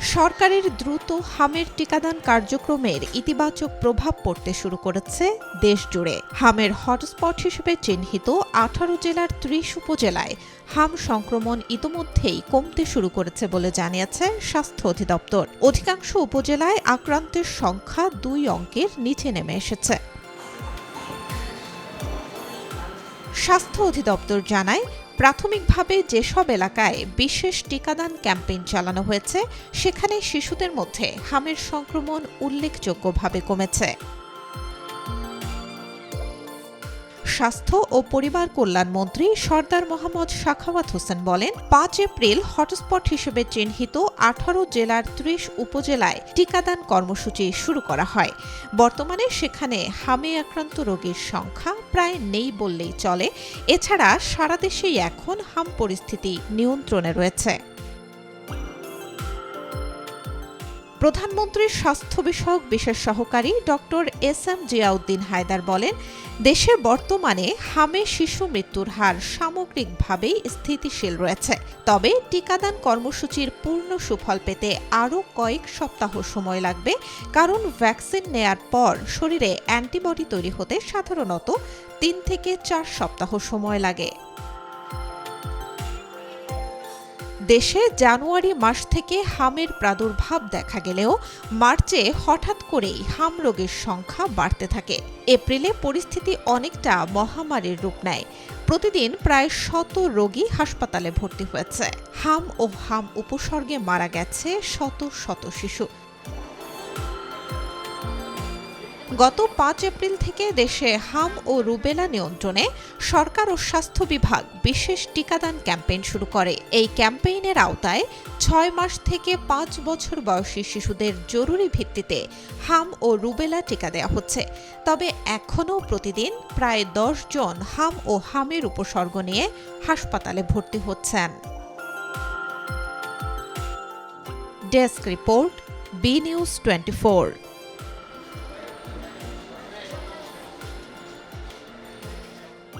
সরকারের দ্রুত হামের টিকাদান কার্যক্রমের ইতিবাচক প্রভাব পড়তে শুরু করেছে দেশজুড়ে। হামের হটস্পট হিসেবে চিহ্নিত ১৮ জেলার ৩০ উপজেলায় হাম সংক্রমণ ইতোমধ্যেই কমতে শুরু করেছে বলে জানিয়েছে স্বাস্থ্য অধিদপ্তর। অধিকাংশ উপজেলায় আক্রান্তের সংখ্যা ২ অঙ্কের নিচে নেমে এসেছে। স্বাস্থ্য অধিদপ্তর জানায়, প্রাথমিকভাবে যেসব এলাকায় বিশেষ টিকাদান ক্যাম্পেইন চালানো হয়েছে সেখানে শিশুদের মধ্যে হামের সংক্রমণ উল্লেখযোগ্যভাবে কমেছে। স্বাস্থ্য ও পরিবার কল্যাণ মন্ত্রী সরদার মোহাম্মদ সাখাওয়াত হোসেন বলেন, ৫ এপ্রিল হটস্পট হিসেবে চিহ্নিত ১৮ জেলার ৩০ উপজেলায় টিকাদান কর্মসূচি শুরু করা হয়। বর্তমানে সেখানে হামে আক্রান্ত রোগীর সংখ্যা প্রায় নেই বললেই চলে। এছাড়া সারা দেশেই এখন হাম পরিস্থিতি নিয়ন্ত্রণে রয়েছে। প্রধানমন্ত্রীর স্বাস্থ্য বিষয়ক বিশেষ সহকারী ডক্টর এস.এম. জিয়াউদ্দিন হায়দার বলেন, দেশে বর্তমানে হামে শিশু মৃত্যুর হার সামগ্রিকভাবেই স্থিতিশীল রয়েছে। তবে টিকাদান কর্মসূচির পূর্ণ সুফল পেতে আরও কয়েক সপ্তাহ সময় লাগবে, কারণ ভ্যাকসিন নেয়ার পর শরীরে অ্যান্টিবডি তৈরি হতে সাধারণত ৩ থেকে ৪ সপ্তাহ সময় লাগে। দেশে জানুয়ারি মাস থেকে হামের প্রাদুর্ভাব দেখা গেলেও মার্চে হঠাৎ করেই হাম রোগীর সংখ্যা বাড়তে থাকে। এপ্রিলে পরিস্থিতি অনেকটা মহামারীর রূপ নেয়। প্রতিদিন প্রায় ১০০ রোগী হাসপাতালে ভর্তি হয়েছে। হাম ও হাম উপসর্গে মারা গেছে শত শত শিশু। গত ৫ এপ্রিল থেকে দেশে হাম ও রুবেলা নিয়ন্ত্রণে সরকার ও স্বাস্থ্য বিভাগ বিশেষ টিকাদান ক্যাম্পেইন শুরু করে। এই ক্যাম্পেইনের আওতায় ৬ মাস থেকে ৫ বছর বয়সী শিশুদের জরুরি ভিত্তিতে হাম ও রুবেলা টিকা দেওয়া হচ্ছে। তবে এখনও প্রতিদিন প্রায় ১০ জন হাম ও হামের উপসর্গ নিয়ে হাসপাতালে ভর্তি হচ্ছেন। Desk report, B News 24।